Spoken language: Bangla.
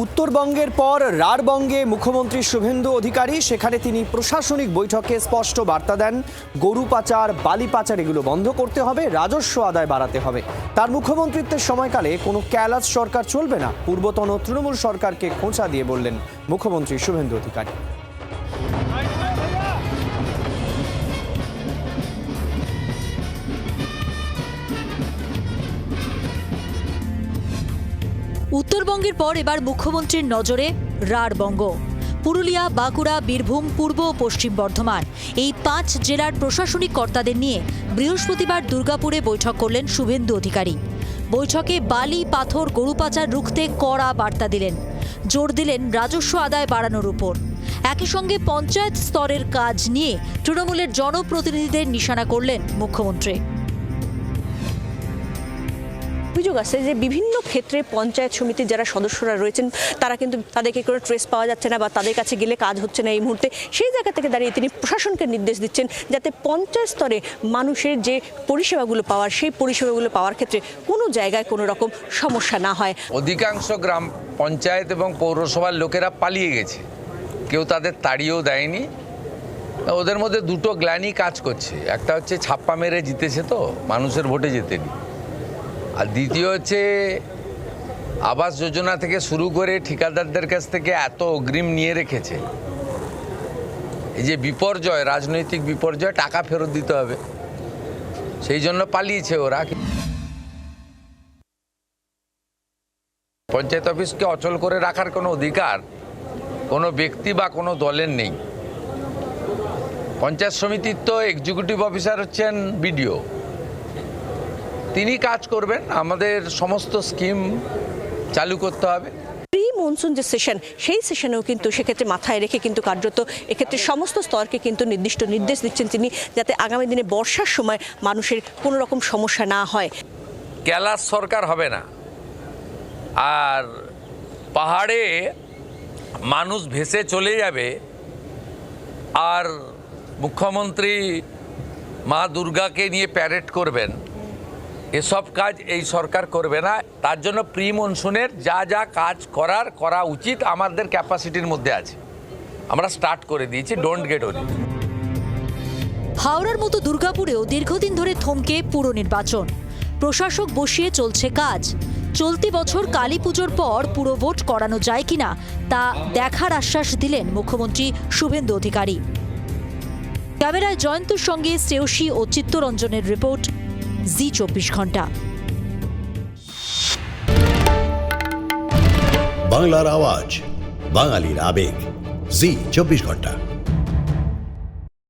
উত্তরবঙ্গের পর রাঢ়বঙ্গে মুখ্যমন্ত্রী শুভেন্দু অধিকারী, সেখানে তিনি প্রশাসনিক বৈঠকে স্পষ্ট বার্তা দেন, গরু পাচার, বালি পাচার এগুলো বন্ধ করতে হবে, রাজস্ব আদায় বাড়াতে হবে। তার মুখ্যমন্ত্রিত্বের সময়কালে কোনো ক্যালাস সরকার চলবে না, পূর্বতন তৃণমূল সরকারকে খোঁচা দিয়ে বললেন মুখ্যমন্ত্রী শুভেন্দু অধিকারী। উত্তরবঙ্গের পর এবার মুখ্যমন্ত্রীর নজরে রাঢ়বঙ্গ। পুরুলিয়া, বাঁকুড়া, বীরভূম, পূর্ব ও পশ্চিম বর্ধমান এই 5 জেলার প্রশাসনিক কর্তাদের নিয়ে বৃহস্পতিবার দুর্গাপুরে বৈঠক করলেন শুভেন্দু অধিকারী। বৈঠকে বালি, পাথর, গরু পাচার রুখতে কড়া বার্তা দিলেন, জোর দিলেন রাজস্ব আদায় বাড়ানোর উপর। একই সঙ্গে পঞ্চায়েত স্তরের কাজ নিয়ে তৃণমূলের জনপ্রতিনিধিদের নিশানা করলেন মুখ্যমন্ত্রী। অভিযোগ আছে যে বিভিন্ন ক্ষেত্রে পঞ্চায়েত সমিতির যারা সদস্যরা রয়েছেন তারা কিন্তু তাদেরকে কোনো ট্রেস পাওয়া যাচ্ছে না বা তাদের কাছে গেলে কাজ হচ্ছে না এই মুহূর্তে। সেই জায়গা থেকে দাঁড়িয়ে তিনি প্রশাসনকে নির্দেশ দিচ্ছেন যাতে পঞ্চায়েত স্তরে মানুষের যে পরিষেবাগুলো পাওয়ার, সেই পরিষেবাগুলো পাওয়ার ক্ষেত্রে কোনো জায়গায় কোনো রকম সমস্যা না হয়। অধিকাংশ গ্রাম পঞ্চায়েত এবং পৌরসভার লোকেরা পালিয়ে গেছে, কেউ তাদের তাড়িয়েও দেয়নি। ওদের মধ্যে দুটো গ্লানি কাজ করছে, একটা হচ্ছে ছাপ্পা মেরে জিতেছে তো মানুষের ভোটে জেতেনি, আর দ্বিতীয় হচ্ছে আবাস যোজনা থেকে শুরু করে ঠিকাদারদের কাছ থেকে এত অগ্রিম নিয়ে রেখেছে। এই যে বিপর্যয়, রাজনৈতিক বিপর্যয়, টাকা ফেরত দিতে হবে, সেই জন্য পালিয়েছে ওরা। পঞ্চায়েত অফিসকে অচল করে রাখার কোনো অধিকার কোনো ব্যক্তি বা কোনো দলের নেই। পঞ্চায়েত সমিতির তো এক্সিকিউটিভ অফিসার হচ্ছেন বিডিও, তিনি কাজ করবেন। আমাদের সমস্ত স্কিম চালু করতে হবে। প্রি মনসুন যে সেশন, সেই সেশনেও কিন্তু সেক্ষেত্রে মাথায় রেখে কিন্তু কার্যত এক্ষেত্রে সমস্ত স্তরকে কিন্তু নির্দিষ্ট নির্দেশ দিচ্ছেন তিনি, যাতে আগামী দিনে বর্ষার সময় মানুষের কোনো রকম সমস্যা না হয়। ক্যালাস সরকার হবে না, আর পাহাড়ে মানুষ ভেসে চলে যাবে, আর মুখ্যমন্ত্রী মা দুর্গাকে নিয়ে প্যারেড করবেন, এসব কাজ এই সরকার করবে না। তার জন্য প্রি মনসুনের যা যা কাজ করা উচিত আমাদের ক্যাপাসিটির মধ্যে আছে, আমরা স্টার্ট করে দিয়েছি। Don't get worried. হাওড়ার মতো দুর্গাপুরেও দীর্ঘদিন ধরে থমকে পুর নির্বাচন, প্রশাসক বসিয়ে চলছে কাজ। চলতি বছর কালী পুজোর পর পুরো ভোট করানো যায় কিনা তা দেখার আশ্বাস দিলেন মুখ্যমন্ত্রী শুভেন্দু অধিকারী। ক্যামেরায় জয়ন্তর সঙ্গে শ্রেয়সী ও চিত্তরঞ্জনের রিপোর্ট, জি 24 ঘন্টা। বাংলার আওয়াজ, বাঙালির আবেগ, জি 24 ঘন্টা।